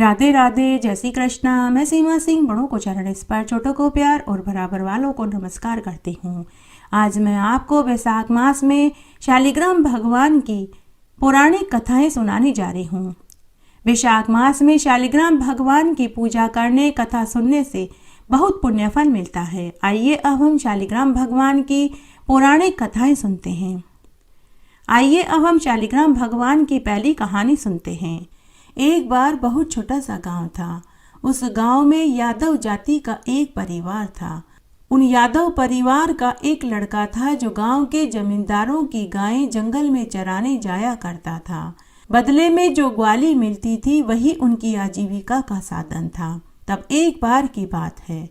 राधे राधे, जय श्री कृष्णा। मैं सीमा सिंह बड़ों को चरण स्पर्श, छोटों को प्यार और बराबर वालों को नमस्कार करती हूँ। आज मैं आपको वैशाख मास में शालिग्राम भगवान की पौराणिक कथाएं सुनाने जा रही हूँ। वैशाख मास में शालिग्राम भगवान की पूजा करने, कथा सुनने से बहुत पुण्य फल मिलता है। आइए अब हम शालिग्राम भगवान की पौराणिक कथाएं सुनते हैं। आइए अब हम शालिग्राम भगवान की पहली कहानी सुनते हैं। एक बार बहुत छोटा सा गांव था। उस गांव में यादव जाति का एक परिवार था। उन यादव परिवार का एक लड़का था जो गांव के जमींदारों की गायें जंगल में चराने जाया करता था। बदले में जो ग्वाली मिलती थी वही उनकी आजीविका का साधन था। तब एक बार की बात है,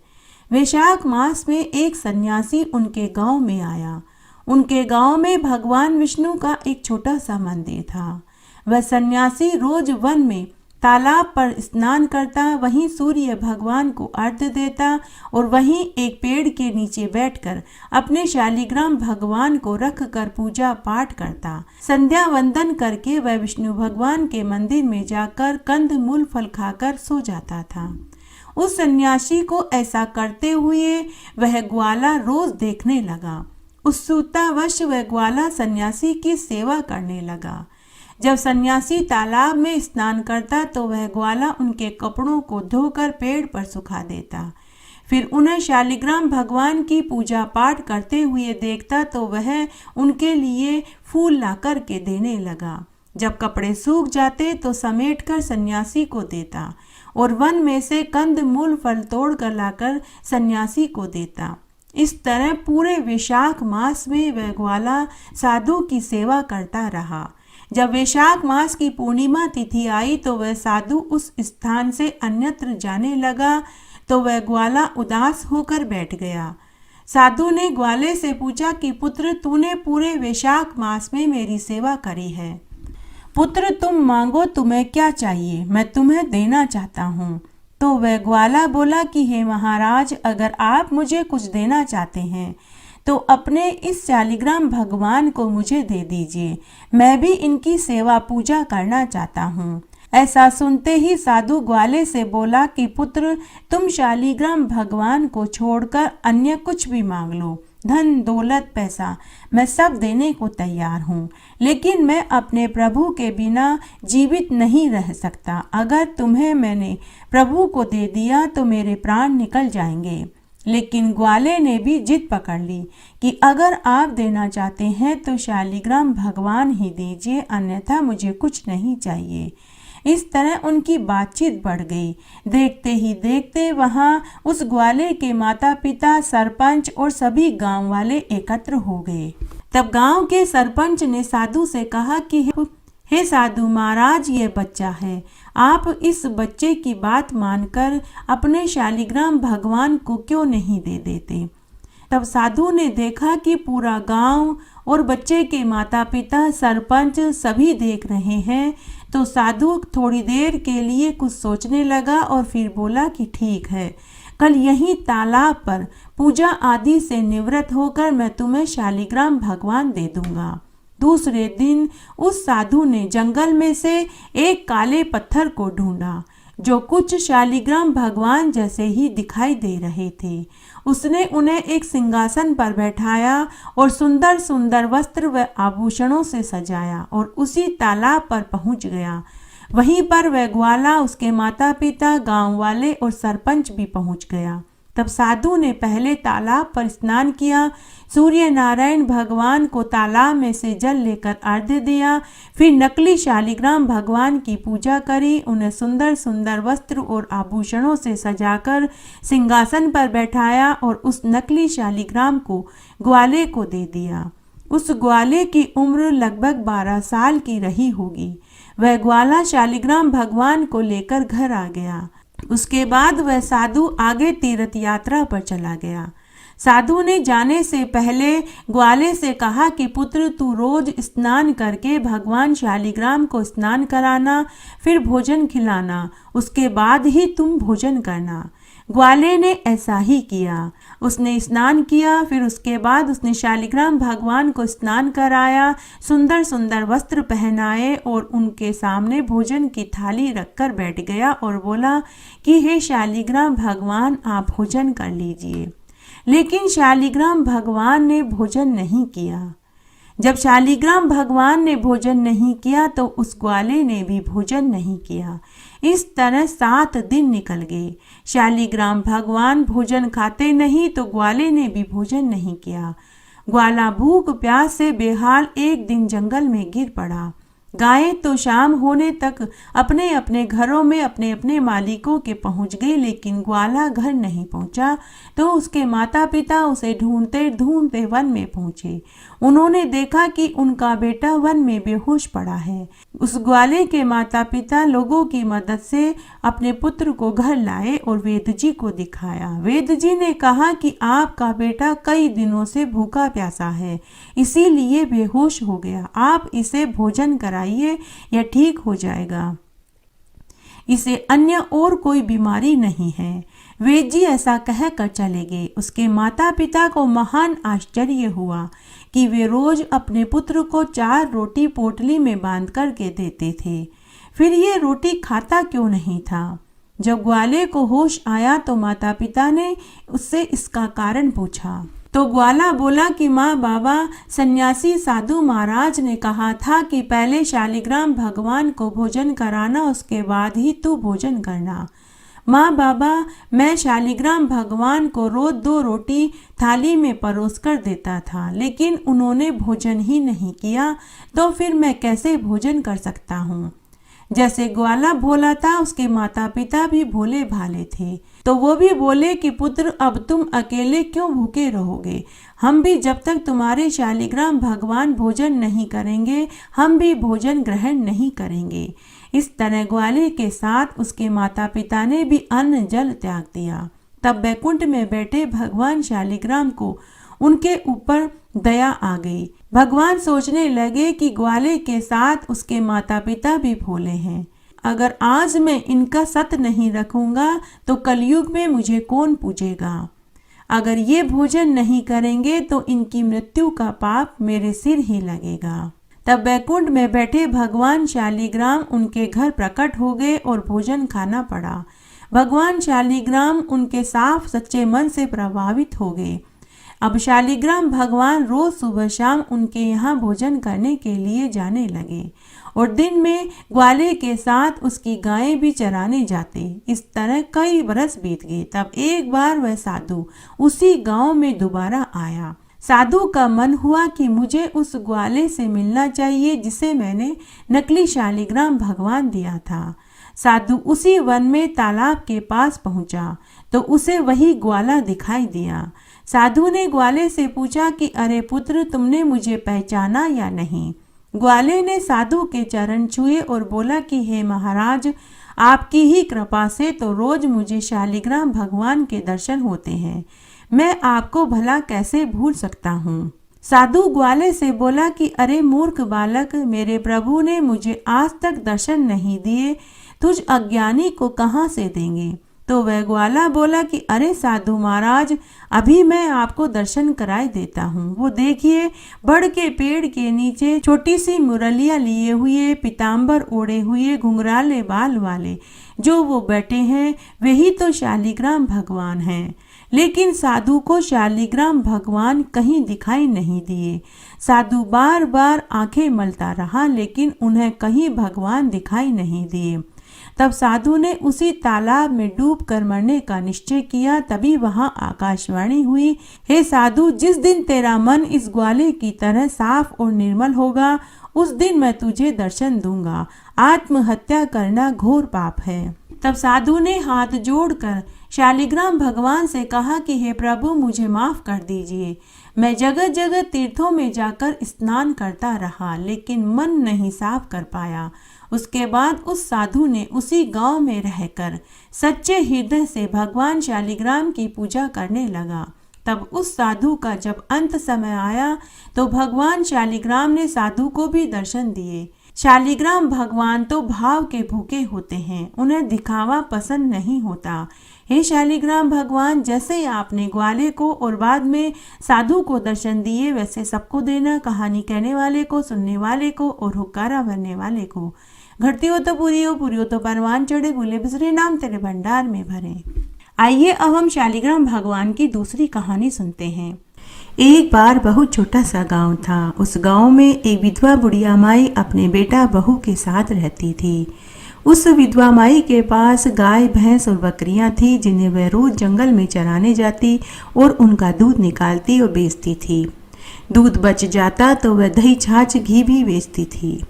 वैशाख मास में एक सन्यासी उनके गांव में आया। उनके गांव में भगवान विष्णु का एक छोटा सा मंदिर था। वह सन्यासी रोज वन में तालाब पर स्नान करता, वहीं सूर्य भगवान को अर्घ्य देता और वहीं एक पेड़ के नीचे बैठकर अपने शालिग्राम भगवान को रख कर पूजा पाठ करता। संध्या वंदन करके वह विष्णु भगवान के मंदिर में जाकर कंद मूल फल खाकर सो जाता था। उस सन्यासी को ऐसा करते हुए वह ग्वाला रोज देखने लगा। उत्सुकतावश वह ग्वाला सन्यासी की सेवा करने लगा। जब सन्यासी तालाब में स्नान करता तो वह ग्वाला उनके कपड़ों को धोकर पेड़ पर सुखा देता। फिर उन्हें शालिग्राम भगवान की पूजा पाठ करते हुए देखता तो वह उनके लिए फूल ला कर के देने लगा। जब कपड़े सूख जाते तो समेट कर सन्यासी को देता और वन में से कंद मूल फल तोड़ कर लाकर सन्यासी को देता। इस तरह पूरे वैशाख मास में वह ग्वाला साधु की सेवा करता रहा। जब वैशाख मास की पूर्णिमा तिथि आई तो वह साधु उस स्थान से अन्यत्र जाने लगा तो वह ग्वाला उदास होकर बैठ गया। साधु ने ग्वाले से पूछा कि पुत्र, तूने पूरे वैशाख मास में मेरी सेवा करी है। पुत्र, तुम मांगो, तुम्हें क्या चाहिए, मैं तुम्हें देना चाहता हूँ। तो वह ग्वाला बोला कि हे महाराज, अगर आप मुझे कुछ देना चाहते हैं तो अपने इस शालिग्राम भगवान को मुझे दे दीजिए। मैं भी इनकी सेवा पूजा करना चाहता हूँ। ऐसा सुनते ही साधु ग्वाले से बोला कि पुत्र, तुम शालिग्राम भगवान को छोड़कर अन्य कुछ भी मांग लो, धन दौलत पैसा, मैं सब देने को तैयार हूँ, लेकिन मैं अपने प्रभु के बिना जीवित नहीं रह सकता। अगर तुम्हें मैंने प्रभु को दे दिया तो मेरे प्राण निकल जाएंगे। लेकिन ग्वाले ने भी जिद पकड़ ली कि अगर आप देना चाहते हैं तो शालिग्राम भगवान ही दीजिए, अन्यथा मुझे कुछ नहीं चाहिए। इस तरह उनकी बातचीत बढ़ गई। देखते ही देखते वहां उस ग्वाले के माता पिता, सरपंच और सभी गांव वाले एकत्र हो गए। तब गांव के सरपंच ने साधु से कहा कि हे साधु महाराज, ये बच्चा है, आप इस बच्चे की बात मानकर अपने शालिग्राम भगवान को क्यों नहीं दे देते। तब साधु ने देखा कि पूरा गांव और बच्चे के माता पिता, सरपंच सभी देख रहे हैं, तो साधु थोड़ी देर के लिए कुछ सोचने लगा और फिर बोला कि ठीक है, कल यहीं तालाब पर पूजा आदि से निवृत्त होकर मैं तुम्हें शालिग्राम भगवान दे दूंगा। दूसरे दिन उस साधु ने जंगल में से एक काले पत्थर को ढूंढा जो कुछ शालिग्राम भगवान जैसे ही दिखाई दे रहे थे। उसने उन्हें एक सिंहासन पर बैठाया और सुंदर सुंदर वस्त्र व आभूषणों से सजाया और उसी तालाब पर पहुंच गया। वहीं पर वह ग्वाला, उसके माता पिता, गांव वाले और सरपंच भी पहुंच गया। तब साधु ने पहले तालाब पर स्नान किया, सूर्य नारायण भगवान को तालाब में से जल लेकर अर्घ्य दिया, फिर नकली शालिग्राम भगवान की पूजा करी, उन्हें सुंदर सुंदर वस्त्र और आभूषणों से सजाकर सिंहासन पर बैठाया और उस नकली शालिग्राम को ग्वाले को दे दिया। उस ग्वाले की उम्र लगभग 12 साल की रही होगी। वह ग्वाला शालिग्राम भगवान को लेकर घर आ गया। उसके बाद वह साधु आगे तीर्थ यात्रा पर चला गया। साधु ने जाने से पहले ग्वाले से कहा कि पुत्र, तू रोज स्नान करके भगवान शालिग्राम को स्नान कराना, फिर भोजन खिलाना, उसके बाद ही तुम भोजन करना। ग्वाले ने ऐसा ही किया। उसने स्नान किया, फिर उसके बाद उसने शालिग्राम भगवान को स्नान कराया, सुंदर सुंदर वस्त्र पहनाए और उनके सामने भोजन की थाली रखकर बैठ गया और बोला कि हे शालिग्राम भगवान, आप भोजन कर लीजिए। लेकिन शालिग्राम भगवान ने भोजन नहीं किया। जब शालिग्राम भगवान ने भोजन नहीं किया तो उस ग्वाले ने भी भोजन नहीं किया। इस तरह 7 दिन निकल गए। शालिग्राम भगवान भोजन खाते नहीं तो ग्वाले ने भी भोजन नहीं किया। ग्वाला भूख प्यास से बेहाल एक दिन जंगल में गिर पड़ा। गायें तो शाम होने तक अपने अपने घरों में अपने अपने मालिकों के पहुंच गई, लेकिन ग्वाला घर नहीं पहुंचा। तो उसके माता पिता उसे ढूंढते ढूंढते वन में पहुंचे। उन्होंने देखा कि उनका बेटा वन में बेहोश पड़ा है। उस ग्वाले के माता पिता लोगों की मदद से अपने पुत्र को घर लाए और वेद जी को दिखाया। वेद जी ने कहा कि आपका बेटा कई दिनों से भूखा प्यासा है, इसीलिए बेहोश हो गया। आप इसे भोजन कराइए, यह ठीक हो जाएगा। इसे अन्य और कोई बीमारी नहीं है। वेद जी ऐसा कहकर चले गए। उसके माता पिता को महान आश्चर्य हुआ कि वे रोज अपने पुत्र को 4 रोटी पोटली में बांध करके देते थे, फिर ये रोटी खाता क्यों नहीं था। जब ग्वाले को होश आया तो माता पिता ने उससे इसका कारण पूछा। तो ग्वाला बोला कि माँ बाबा, सन्यासी साधु महाराज ने कहा था कि पहले शालिग्राम भगवान को भोजन कराना, उसके बाद ही तू भोजन करना। माँ बाबा, मैं शालिग्राम भगवान को रोज 2 रोटी थाली में परोस कर देता था, लेकिन उन्होंने भोजन ही नहीं किया, तो फिर मैं कैसे भोजन कर सकता हूँ। जैसे ग्वाला भोला था, उसके माता पिता भी भोले भाले थे। तो वो भी बोले कि पुत्र, अब तुम अकेले क्यों भूखे रहोगे। हम भी जब तक तुम्हारे शालिग्राम भगवान भोजन नहीं करेंगे, हम भी भोजन ग्रहण नहीं करेंगे। इस तरह ग्वाले के साथ उसके माता पिता ने भी अन्न जल त्याग दिया। तब बैकुंठ में बैठे भगवान शालिग्राम को उनके ऊपर दया आ गई। भगवान सोचने लगे कि ग्वाले के साथ उसके माता पिता भी भोले हैं। अगर आज मैं इनका सत नहीं रखूंगा तो कलयुग में मुझे कौन पूजेगा। अगर ये भोजन नहीं करेंगे तो इनकी मृत्यु का पाप मेरे सिर ही लगेगा। तब बैकुंठ में बैठे भगवान शालिग्राम उनके घर प्रकट हो गए और भोजन खाना पड़ा। भगवान शालिग्राम उनके साफ सच्चे मन से प्रभावित हो गए। अब शालिग्राम भगवान रोज सुबह शाम उनके यहाँ भोजन करने के लिए जाने लगे और दिन में ग्वाले के साथ उसकी गायें भी चराने जाते। इस तरह कई बरस बीत गए। तब एक बार वह साधु उसी गांव में दोबारा आया। साधु का मन हुआ कि मुझे उस ग्वाले से मिलना चाहिए जिसे मैंने नकली शालिग्राम भगवान दिया था। साधु उसी वन में तालाब के पास पहुंचा तो उसे वही ग्वाला दिखाई दिया। साधु ने ग्वाले से पूछा कि अरे पुत्र, तुमने मुझे पहचाना या नहीं। ग्वाले ने साधु के चरण छुए और बोला कि हे महाराज, आपकी ही कृपा से तो रोज मुझे शालिग्राम भगवान के दर्शन होते हैं। मैं आपको भला कैसे भूल सकता हूँ। साधु ग्वाले से बोला कि अरे मूर्ख बालक, मेरे प्रभु ने मुझे आज तक दर्शन नहीं दिए, तुझ अज्ञानी को कहाँ से देंगे। तो वह ग्वाला बोला कि अरे साधु महाराज, अभी मैं आपको दर्शन कराए देता हूँ। वो देखिए, बड़ के पेड़ के नीचे छोटी सी मुरलिया लिए हुए, पीताम्बर ओढ़े हुए, घुंघराले बाल वाले जो वो बैठे हैं, वही तो शालिग्राम भगवान हैं। लेकिन साधु को शालिग्राम भगवान कहीं दिखाई नहीं दिए। साधु बार बार आंखें मलता रहा, लेकिन उन्हें कहीं भगवान दिखाई नहीं दिए। तब साधु ने उसी तालाब में डूब कर मरने का निश्चय किया। तभी वहां आकाशवाणी हुई, हे साधु, जिस दिन तेरा मन इस ग्वाले की तरह साफ और निर्मल होगा, उस दिन मैं तुझे दर्शन दूंगा। आत्महत्या करना घोर पाप है। तब साधु ने हाथ जोड़कर शालिग्राम भगवान से कहा कि हे प्रभु, मुझे माफ कर दीजिए। मैं जगह जगह तीर्थों में जाकर स्नान करता रहा, लेकिन मन नहीं साफ कर पाया। उसके बाद उस साधु ने उसी गांव में रहकर सच्चे हृदय से भगवान शालिग्राम की पूजा करने लगा। तब उस साधु का जब अंत समय आया तो भगवान शालिग्राम ने साधु को भी दर्शन दिए। शालिग्राम भगवान तो भाव के भूखे होते हैं, उन्हें दिखावा पसंद नहीं होता। हे शालिग्राम भगवान, जैसे आपने ग्वाले को और बाद में साधु को दर्शन दिए, वैसे सबको देना, कहानी कहने वाले को, सुनने वाले को और हुक्कारा भरने वाले को। घटती हो तो पूरी हो तो परवान चढ़े, भूले बिसरे नाम तेरे भंडार में भरे। आइए अब हम शालिग्राम भगवान की दूसरी कहानी सुनते हैं। एक बार बहुत छोटा सा गांव था। उस गांव में एक विधवा बुढ़िया माई अपने बेटा बहू के साथ रहती थी। उस विधवा माई के पास गाय, भैंस और बकरियां थी, जिन्हें वह रोज जंगल में चराने जाती और उनका दूध निकालती और बेचती थी। दूध बच जाता तो वह दही, छाछ, घी भी बेचती थी।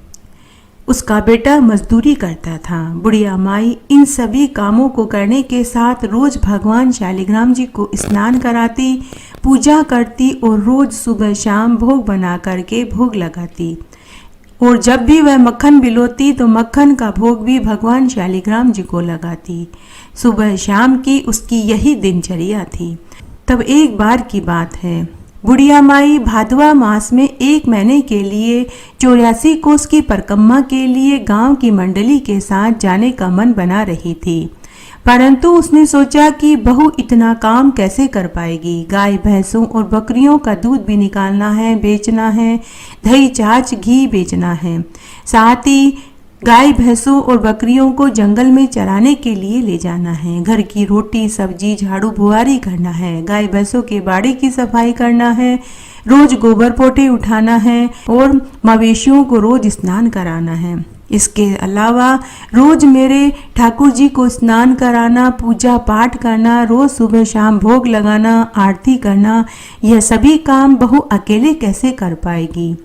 उसका बेटा मजदूरी करता था। बुढ़िया माई इन सभी कामों को करने के साथ रोज भगवान शालिग्राम जी को स्नान कराती, पूजा करती और रोज सुबह शाम भोग बना करके भोग लगाती। और जब भी वह मक्खन बिलोती तो मक्खन का भोग भी भगवान शालिग्राम जी को लगाती। सुबह शाम की उसकी यही दिनचर्या थी। तब एक बार की बात है, बुढ़िया माई भादवा मास में 1 महीने के लिए 84 कोस की परिक्रमा के लिए गांव की मंडली के साथ जाने का मन बना रही थी। परंतु उसने सोचा कि बहू इतना काम कैसे कर पाएगी। गाय, भैंसों और बकरियों का दूध भी निकालना है, बेचना है, दही, छाछ, घी बेचना है, साथ ही गाय, भैंसों और बकरियों को जंगल में चराने के लिए ले जाना है। घर की रोटी, सब्जी, झाड़ू बुआरी करना है, गाय भैंसों के बाड़े की सफाई करना है, रोज गोबर पोटे उठाना है और मवेशियों को रोज स्नान कराना है। इसके अलावा रोज मेरे ठाकुर जी को स्नान कराना, पूजा पाठ करना, रोज सुबह शाम भोग लगाना, आरती करना, यह सभी काम बहू अकेले कैसे कर पाएगी।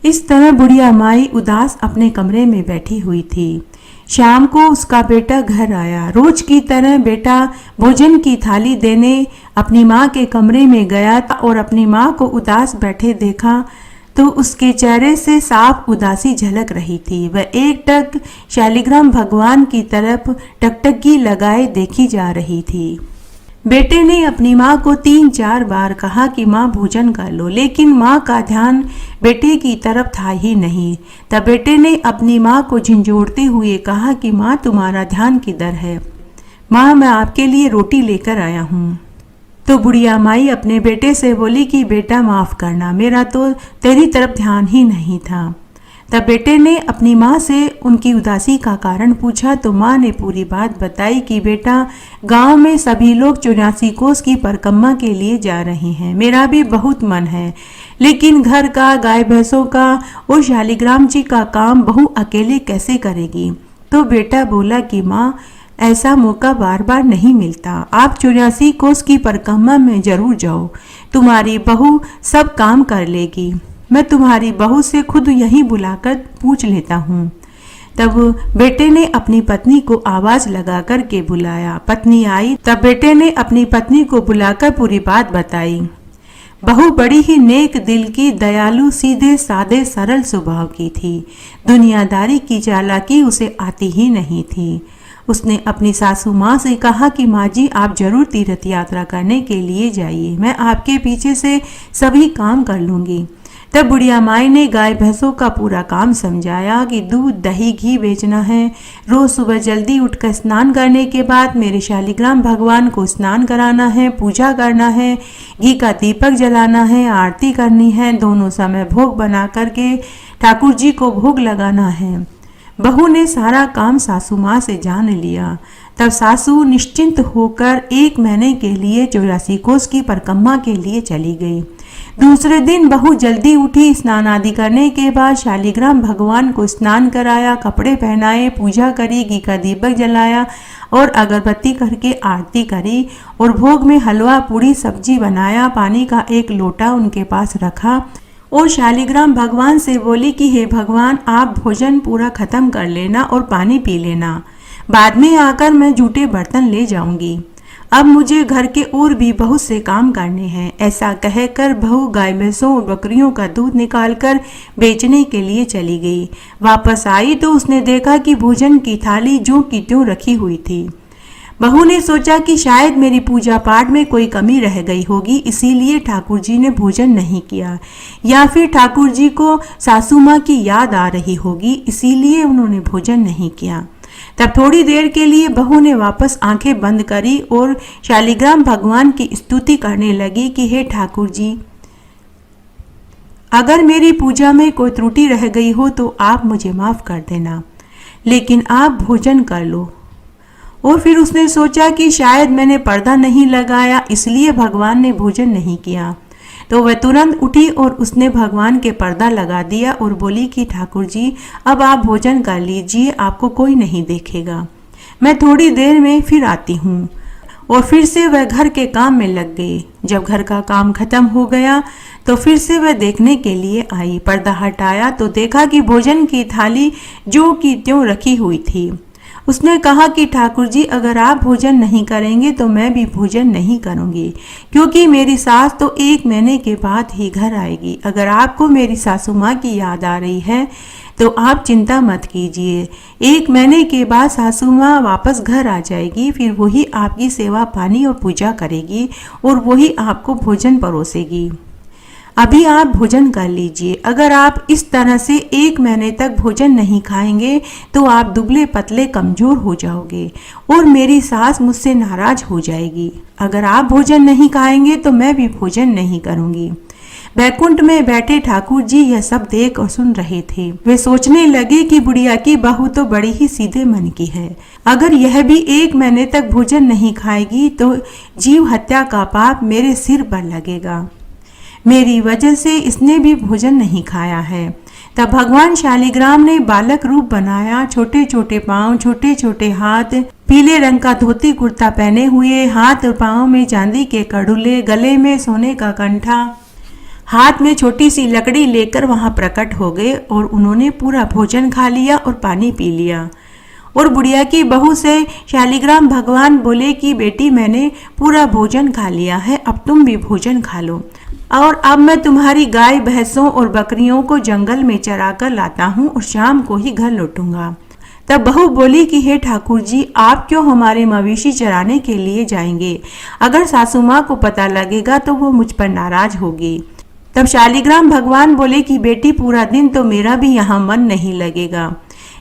इस तरह बुढ़िया माई उदास अपने कमरे में बैठी हुई थी। शाम को उसका बेटा घर आया। रोज की तरह बेटा भोजन की थाली देने अपनी माँ के कमरे में गया और अपनी माँ को उदास बैठे देखा तो उसके चेहरे से साफ उदासी झलक रही थी। वह एकटक शालिग्राम भगवान की तरफ टकटकी लगाए देखी जा रही थी। बेटे ने अपनी माँ को 3-4 बार कहा कि माँ भोजन कर लो, लेकिन माँ का ध्यान बेटे की तरफ था ही नहीं। तब बेटे ने अपनी माँ को झंझोड़ते हुए कहा कि माँ तुम्हारा ध्यान किधर है? माँ मैं आपके लिए रोटी लेकर आया हूँ। तो बुढ़िया माई अपने बेटे से बोली कि बेटा माफ़ करना, मेरा तो तेरी तरफ ध्यान ही नहीं था। तब बेटे ने अपनी माँ से उनकी उदासी का कारण पूछा तो माँ ने पूरी बात बताई कि बेटा गांव में सभी लोग 84 कोस की परिक्रमा के लिए जा रहे हैं। मेरा भी बहुत मन है, लेकिन घर का, गाय भैंसों का और शालिग्राम जी का काम बहू अकेले कैसे करेगी। तो बेटा बोला कि माँ ऐसा मौका बार बार नहीं मिलता। आप 84 कोस की परिक्रमा में जरूर जाओ, तुम्हारी बहू सब काम कर लेगी। मैं तुम्हारी बहू से खुद यहीं बुलाकर पूछ लेता हूँ। तब बेटे ने अपनी पत्नी को आवाज लगा कर के बुलाया। पत्नी आई। तब बेटे ने अपनी पत्नी को बुलाकर पूरी बात बताई। बहू बड़ी ही नेक दिल की, दयालु, सीधे साधे, सरल स्वभाव की थी। दुनियादारी की चालाकी उसे आती ही नहीं थी। उसने अपनी सासू माँ से कहा कि माँ जी आप जरूर तीर्थ यात्रा करने के लिए जाइए, मैं आपके पीछे से सभी काम कर लूँगी। तब बुढ़िया माई ने गाय भैंसों का पूरा काम समझाया कि दूध, दही, घी बेचना है। रोज सुबह जल्दी उठकर स्नान करने के बाद मेरे शालिग्राम भगवान को स्नान कराना है, पूजा करना है, घी का दीपक जलाना है, आरती करनी है, दोनों समय भोग बना करके ठाकुर जी को भोग लगाना है। बहू ने सारा काम सासू माँ से जान लिया। तब सासू निश्चिंत होकर 1 महीने के लिए 84 कोस की परिक्रमा के लिए चली गई। दूसरे दिन बहू जल्दी उठी। स्नान आदि करने के बाद शालिग्राम भगवान को स्नान कराया, कपड़े पहनाए, पूजा करी, घी का दीपक जलाया और अगरबत्ती करके आरती करी और भोग में हलवा, पूड़ी, सब्जी बनाया। पानी का 1 लोटा उनके पास रखा और शालिग्राम भगवान से बोली कि हे भगवान आप भोजन पूरा खत्म कर लेना और पानी पी लेना, बाद में आकर मैं जूठे बर्तन ले जाऊंगी। अब मुझे घर के और भी बहुत से काम करने हैं। ऐसा कहकर बहू गाय भैंसों और बकरियों का दूध निकालकर बेचने के लिए चली गई। वापस आई तो उसने देखा कि भोजन की थाली ज्यों की त्यों रखी हुई थी। बहू ने सोचा कि शायद मेरी पूजा पाठ में कोई कमी रह गई होगी, इसीलिए ठाकुर जी ने भोजन नहीं किया, या फिर ठाकुर जी को सासू माँ की याद आ रही होगी, इसीलिए उन्होंने भोजन नहीं किया। तब थोड़ी देर के लिए बहू ने वापस आंखें बंद करी और शालिग्राम भगवान की स्तुति करने लगी कि हे ठाकुर जी, अगर मेरी पूजा में कोई त्रुटि रह गई हो तो आप मुझे माफ़ कर देना, लेकिन आप भोजन कर लो। और फिर उसने सोचा कि शायद मैंने पर्दा नहीं लगाया, इसलिए भगवान ने भोजन नहीं किया। तो वह तुरंत उठी और उसने भगवान के पर्दा लगा दिया और बोली कि ठाकुर जी, अब आप भोजन कर लीजिए, आपको कोई नहीं देखेगा, मैं थोड़ी देर में फिर आती हूँ। और फिर से वह घर के काम में लग गई। जब घर का काम खत्म हो गया तो फिर से वह देखने के लिए आई। पर्दा हटाया तो देखा कि भोजन की थाली जो की त्यों रखी हुई थी। उसने कहा कि ठाकुर जी, अगर आप भोजन नहीं करेंगे तो मैं भी भोजन नहीं करूंगी, क्योंकि मेरी सास तो 1 महीने के बाद ही घर आएगी। अगर आपको मेरी सासू माँ की याद आ रही है तो आप चिंता मत कीजिए, 1 महीने के बाद सासू माँ वापस घर आ जाएगी, फिर वही आपकी सेवा पानी और पूजा करेगी और वही आपको भोजन परोसेगी। अभी आप भोजन कर लीजिए। अगर आप इस तरह से 1 महीने तक भोजन नहीं खाएंगे तो आप दुबले पतले कमजोर हो जाओगे और मेरी सास मुझसे नाराज हो जाएगी। अगर आप भोजन नहीं खाएंगे तो मैं भी भोजन नहीं करूंगी। बैकुंठ में बैठे ठाकुर जी यह सब देख और सुन रहे थे। वे सोचने लगे कि बुढ़िया की बहू तो बड़ी ही सीधे मन की है। अगर यह भी 1 महीने तक भोजन नहीं खाएगी तो जीव हत्या का पाप मेरे सिर पर लगेगा। मेरी वजह से इसने भी भोजन नहीं खाया है। तब भगवान शालिग्राम ने बालक रूप बनाया, छोटे छोटे पांव, छोटे छोटे हाथ, पीले रंग का धोती कुर्ता पहने हुए, हाथ और पांव में चांदी के कड़ुले, गले में सोने का कंठा, हाथ में छोटी सी लकड़ी लेकर वहां प्रकट हो गए और उन्होंने पूरा भोजन खा लिया और पानी पी लिया। और बुढ़िया की बहू से शालिग्राम भगवान बोले कि बेटी, मैंने पूरा भोजन खा लिया है, अब तुम भी भोजन खा लो, और अब मैं तुम्हारी गाय भैंसों और बकरियों को जंगल में चरा कर लाता हूँ और शाम को ही घर लौटूंगा। तब बहू बोली कि हे ठाकुर जी, आप क्यों हमारे मवेशी चराने के लिए जाएंगे? अगर सासू माँ को पता लगेगा तो वो मुझ पर नाराज होगी। तब शालिग्राम भगवान बोले कि बेटी, पूरा दिन तो मेरा भी यहाँ मन नहीं लगेगा,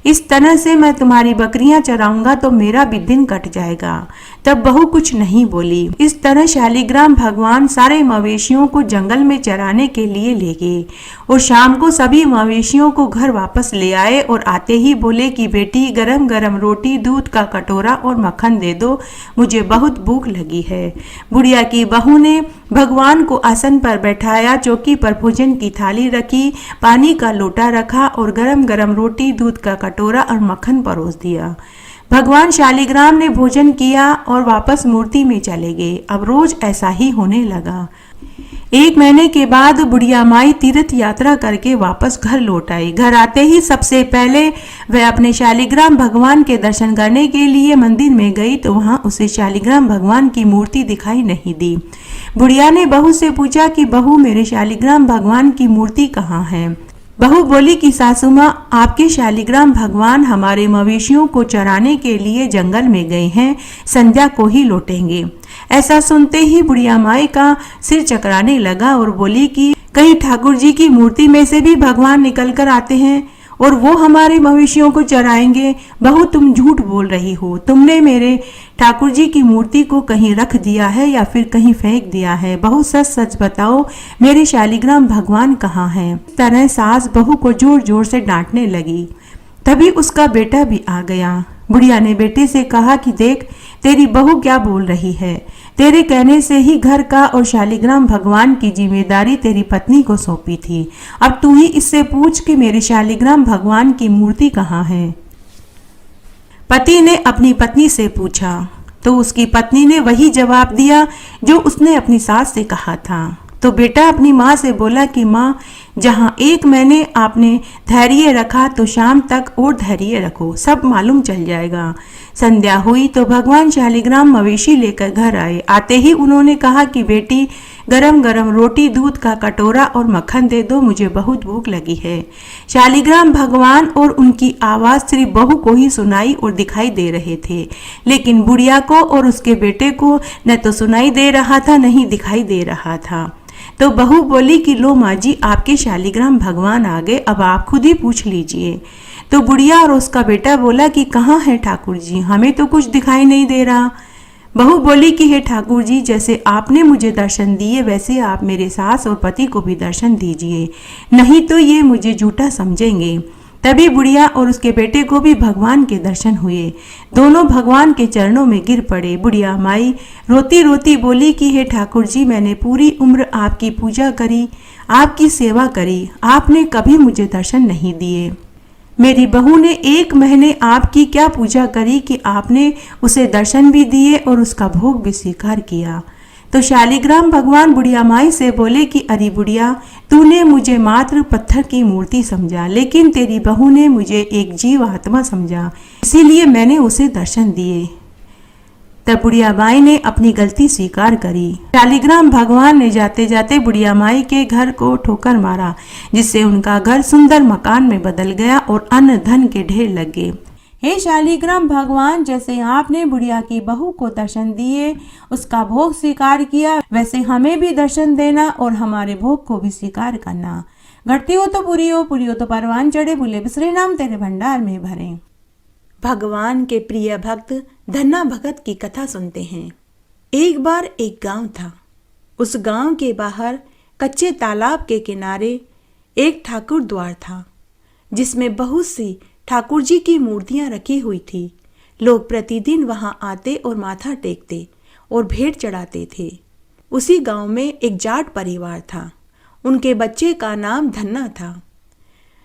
इस तरह से मैं तुम्हारी बकरियां चराऊंगा तो मेरा भी दिन कट जाएगा। तब बहू कुछ नहीं बोली। इस तरह शालिग्राम भगवान सारे मवेशियों को जंगल में चराने के लिए ले गए और शाम को सभी मवेशियों को घर वापस ले आए और आते ही बोले कि बेटी, गरम गरम रोटी, दूध का कटोरा और मक्खन दे दो, मुझे बहुत भूख लगी है। बुढ़िया की बहू ने भगवान को आसन पर बैठाया, चौकी पर भोजन की थाली रखी, पानी का लोटा रखा और गरम गरम रोटी, दूध का कटोरा और मक्खन परोस दिया। भगवान शालिग्राम ने भोजन किया और वापस मूर्ति में चले गए। अब रोज ऐसा ही होने लगा। 1 महीने के बाद बुढ़िया माई तीर्थ यात्रा करके वापस घर लौट आई। घर आते ही सबसे पहले वह अपने शालिग्राम भगवान के दर्शन करने के लिए मंदिर में गई तो वहां उसे शालिग्राम भगवान की मूर्ति दिखाई नहीं दी। बुढ़िया ने बहू से पूछा कि बहू, मेरे शालिग्राम भगवान की मूर्ति कहाँ है? बहू बोली कि सासू माँ, आपके शालिग्राम भगवान हमारे मवेशियों को चराने के लिए जंगल में गए हैं, संध्या को ही लौटेंगे। ऐसा सुनते ही बुढ़िया माई का सिर चकराने लगा और बोली कि कहीं ठाकुर जी की मूर्ति में से भी भगवान निकल कर आते हैं और वो हमारे मवेशियों को चराएंगे। बहू, तुम झूठ बोल रही हो, तुमने मेरे ठाकुर जी की मूर्ति को कहीं रख दिया है या फिर कहीं फेंक दिया है। बहू, सच सच बताओ, मेरे शालिग्राम भगवान कहाँ हैं? तरह सास बहू को जोर जोर से डांटने लगी। तभी उसका बेटा भी आ गया। बुढ़िया ने बेटे से कहा कि देख, तेरी बहू क्या बोल रही है। तेरे कहने से ही घर का और शालिग्राम भगवान की जिम्मेदारी तेरी पत्नी को सौंपी थी। अब तू ही इससे पूछ कि मेरे शालिग्राम भगवान की मूर्ति कहाँ है। पति ने अपनी पत्नी से पूछा तो उसकी पत्नी ने वही जवाब दिया जो उसने अपनी सास से कहा था। तो बेटा अपनी माँ से बोला कि माँ, जहाँ एक महीने आपने धैर्य रखा तो शाम तक और धैर्य रखो, सब मालूम चल जाएगा। संध्या हुई तो भगवान शालिग्राम मवेशी लेकर घर आए। आते ही उन्होंने कहा कि बेटी, गरम गरम रोटी, दूध का कटोरा और मक्खन दे दो, मुझे बहुत भूख लगी है। शालिग्राम भगवान और उनकी आवाज़ सिर्फ बहू को ही सुनाई और दिखाई दे रहे थे, लेकिन बुढ़िया को और उसके बेटे को न तो सुनाई दे रहा था न ही दिखाई दे रहा था। तो बहू बोली कि लो माँ जी, आपके शालिग्राम भगवान आ गए, अब आप खुद ही पूछ लीजिए। तो बुढ़िया और उसका बेटा बोला कि कहाँ है ठाकुर जी, हमें तो कुछ दिखाई नहीं दे रहा। बहू बोली कि हे ठाकुर जी, जैसे आपने मुझे दर्शन दिए वैसे आप मेरे सास और पति को भी दर्शन दीजिए, नहीं तो ये मुझे झूठा समझेंगे। तभी बुढ़िया और उसके बेटे को भी भगवान के दर्शन हुए। दोनों भगवान के चरणों में गिर पड़े। बुढ़िया माई रोती रोती बोली कि हे ठाकुर जी, मैंने पूरी उम्र आपकी पूजा करी, आपकी सेवा करी, आपने कभी मुझे दर्शन नहीं दिए। मेरी बहू ने 1 महीने आपकी क्या पूजा करी कि आपने उसे दर्शन भी दिए और उसका भोग भी स्वीकार किया। तो शालिग्राम भगवान बुढ़िया माई से बोले कि अरे बुढ़िया, तूने मुझे मात्र पत्थर की मूर्ति समझा, लेकिन तेरी बहू ने मुझे एक जीव आत्मा समझा, इसीलिए मैंने उसे दर्शन दिए। तब बुढ़िया माई ने अपनी गलती स्वीकार करी। शालिग्राम भगवान ने जाते जाते बुढ़िया माई के घर को ठोकर मारा, जिससे उनका घर सुंदर मकान में बदल गया और अन्न धन के ढेर लग गए। हे शालिग्राम भगवान, जैसे आपने बुढ़िया की बहू को दर्शन दिए, उसका भोग स्वीकार किया, वैसे हमें भी दर्शन देना और हमारे भोग को भी स्वीकार करना। घटती हो तो पूरी हो तो परवान चढ़े, भूले बिसरे नाम तेरे भंडार में भरे। भगवान के प्रिय भक्त धन्ना भगत की कथा सुनते हैं। एक बार एक गांव था। उस गांव के बाहर कच्चे तालाब के किनारे एक ठाकुर द्वार था, जिसमें बहुत सी ठाकुर जी की मूर्तियां रखी हुई थी। लोग प्रतिदिन वहां आते और माथा टेकते और भेंट चढ़ाते थे। उसी गांव में एक जाट परिवार था। उनके बच्चे का नाम धन्ना था।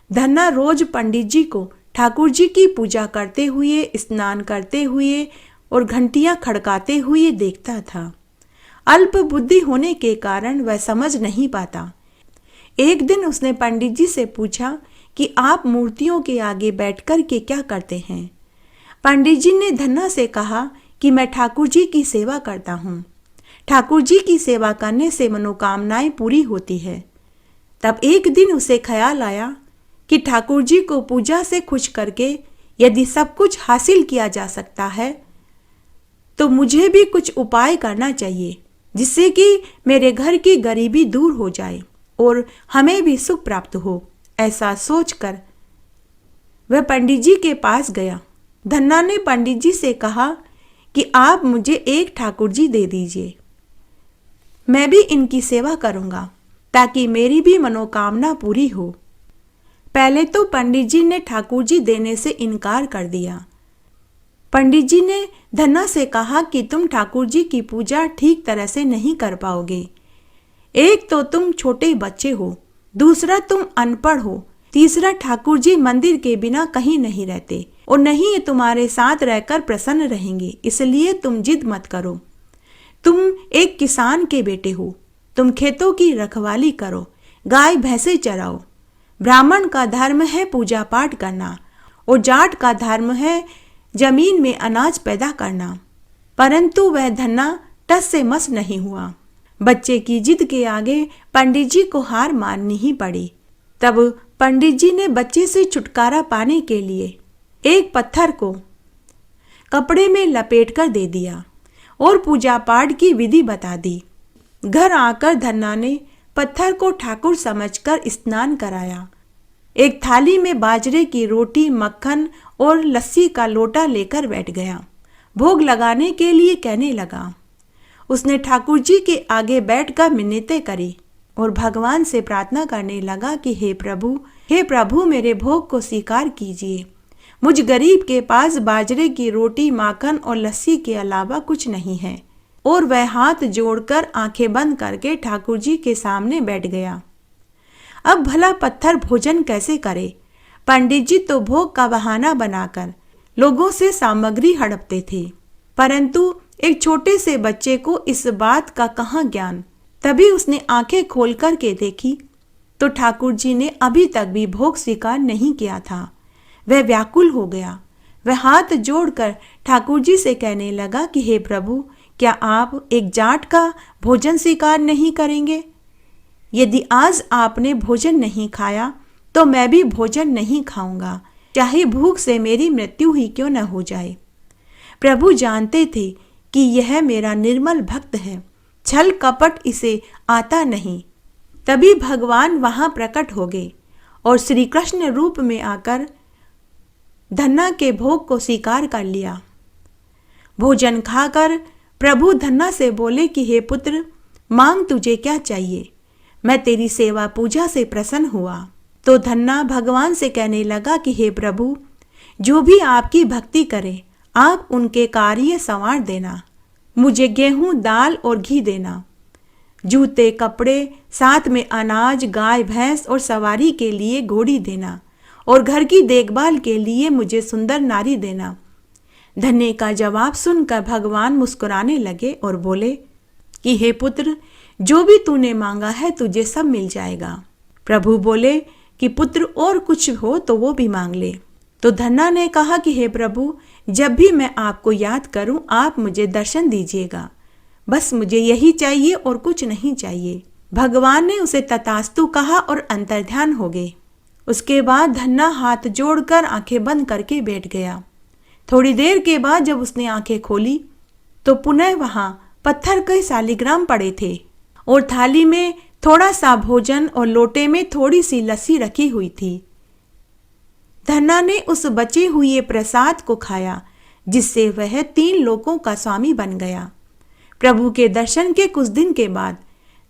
धन्ना रोज पंडित जी को ठाकुर जी की पूजा करते हुए, स्नान करते हुए और घंटियां खड़काते हुए देखता था। अल्प बुद्धि होने के कारण वह समझ नहीं पाता। एक दिन उसने पंडित जी से पूछा कि आप मूर्तियों के आगे बैठकर के क्या करते हैं। पंडित जी ने धन्ना से कहा कि मैं ठाकुर जी की सेवा करता हूँ। ठाकुर जी की सेवा करने से मनोकामनाएं पूरी होती है। तब एक दिन उसे ख्याल आया कि ठाकुर जी को पूजा से खुश करके यदि सब कुछ हासिल किया जा सकता है तो मुझे भी कुछ उपाय करना चाहिए, जिससे कि मेरे घर की गरीबी दूर हो जाए और हमें भी सुख प्राप्त हो। ऐसा सोचकर वह पंडित जी के पास गया। धन्ना ने पंडित जी से कहा कि आप मुझे एक ठाकुर जी दे दीजिए, मैं भी इनकी सेवा करूंगा ताकि मेरी भी मनोकामना पूरी हो। पहले तो पंडित जी ने ठाकुर जी देने से इनकार कर दिया। पंडित जी ने धन्ना से कहा कि तुम ठाकुर जी की पूजा ठीक तरह से नहीं कर पाओगे। एक तो तुम छोटे बच्चे हो, दूसरा तुम अनपढ़ हो, तीसरा ठाकुर जी मंदिर के बिना कहीं नहीं रहते और नहीं ये तुम्हारे साथ रहकर प्रसन्न रहेंगे, इसलिए तुम जिद मत करो। तुम एक किसान के बेटे हो, तुम खेतों की रखवाली करो, गाय भैंसे चराओ। ब्राह्मण का धर्म है पूजा पाठ करना और जाट का धर्म है जमीन में अनाज पैदा करना। परंतु वह धन्ना टस से मस नहीं हुआ। बच्चे की जिद के आगे पंडित जी को हार माननी ही पड़ी। तब पंडित जी ने बच्चे से छुटकारा पाने के लिए एक पत्थर को कपड़े में लपेटकर दे दिया और पूजा पाठ की विधि बता दी। घर आकर धन्ना ने पत्थर को ठाकुर समझकर स्नान कराया। एक थाली में बाजरे की रोटी, मक्खन और लस्सी का लोटा लेकर बैठ गया। भोग लगाने के लिए कहने लगा। उसने ठाकुर जी के आगे बैठकर मिन्नतें करी और भगवान से प्रार्थना करने लगा कि हे प्रभु, मेरे भोग को स्वीकार कीजिए। मुझ गरीब के पास बाजरे की रोटी, माखन और लस्सी के अलावा कुछ नहीं है। और वह हाथ जोड़कर आंखें बंद करके ठाकुर जी के सामने बैठ गया। अब भला पत्थर भोजन कैसे करे? पंडित जी तो भोग का बहाना बनाकर लोगों से सामग्री हड़पते थे, परंतु एक छोटे से बच्चे को इस बात का कहाँ ज्ञान। तभी उसने आंखें खोल कर के देखी तो ठाकुर जी ने अभी तक भी भोग स्वीकार नहीं किया था। वह व्याकुल हो गया। वह हाथ जोड़कर ठाकुर जी से कहने लगा कि हे प्रभु, क्या आप एक जाट का भोजन स्वीकार नहीं करेंगे? यदि आज आपने भोजन नहीं खाया तो मैं भी भोजन नहीं खाऊंगा, चाहे भूख से मेरी मृत्यु ही क्यों न हो जाए। प्रभु जानते थे कि यह मेरा निर्मल भक्त है, छल कपट इसे आता नहीं। तभी भगवान वहां प्रकट हो गए और श्री कृष्ण रूप में आकर धन्ना के भोग को स्वीकार कर लिया। भोजन खाकर प्रभु धन्ना से बोले कि हे पुत्र, मांग तुझे क्या चाहिए, मैं तेरी सेवा पूजा से प्रसन्न हुआ। तो धन्ना भगवान से कहने लगा कि हे प्रभु, जो भी आपकी भक्ति करे आप उनके कार्य संवार देना। मुझे गेहूं, दाल और घी देना, जूते, कपड़े, साथ में अनाज, गाय भैंस और सवारी के लिए घोड़ी देना, और घर की देखभाल के लिए मुझे सुंदर नारी देना। धन्ने का जवाब सुनकर भगवान मुस्कुराने लगे और बोले कि हे पुत्र, जो भी तूने मांगा है तुझे सब मिल जाएगा। प्रभु बोले कि पुत्र और कुछ हो तो वो भी मांग ले। तो धन्ना ने कहा कि हे प्रभु, जब भी मैं आपको याद करूं आप मुझे दर्शन दीजिएगा, बस मुझे यही चाहिए और कुछ नहीं चाहिए। भगवान ने उसे तथास्तु कहा और अंतर्ध्यान हो गए। उसके बाद धन्ना हाथ जोड़कर आंखें बंद करके बैठ गया। थोड़ी देर के बाद जब उसने आंखें खोली तो पुनः वहां पत्थर के शालिग्राम पड़े थे और थाली में थोड़ा सा भोजन और लोटे में थोड़ी सी लस्सी रखी हुई थी। धन्ना ने उस बचे हुए प्रसाद को खाया, जिससे वह 3 लोकों का स्वामी बन गया। प्रभु के दर्शन के कुछ दिन के बाद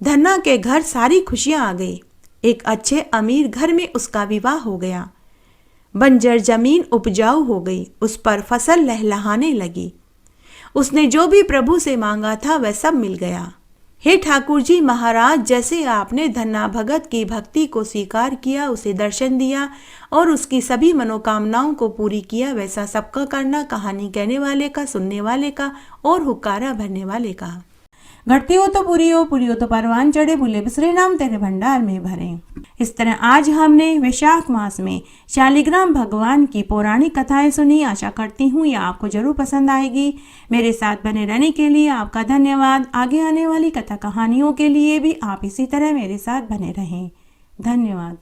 धन्ना के घर सारी खुशियां आ गई। एक अच्छे अमीर घर में उसका विवाह हो गया। बंजर जमीन उपजाऊ हो गई, उस पर फसल लहलहाने लगी। उसने जो भी प्रभु से मांगा था वह सब मिल गया। हे ठाकुर जी महाराज, जैसे आपने धन्ना भगत की भक्ति को स्वीकार किया, उसे दर्शन दिया और उसकी सभी मनोकामनाओं को पूरी किया, वैसा सबका करना, कहानी कहने वाले का, सुनने वाले का और हुक्कारा भरने वाले का। घटती हो तो पूरी हो तो परवान चढ़े, भूले बिसरे नाम तेरे भंडार में भरे। इस तरह आज हमने वैशाख मास में शालिग्राम भगवान की पौराणिक कथाएं सुनी। आशा करती हूँ ये आपको जरूर पसंद आएगी। मेरे साथ बने रहने के लिए आपका धन्यवाद। आगे आने वाली कथा कहानियों के लिए भी आप इसी तरह मेरे साथ बने रहें। धन्यवाद।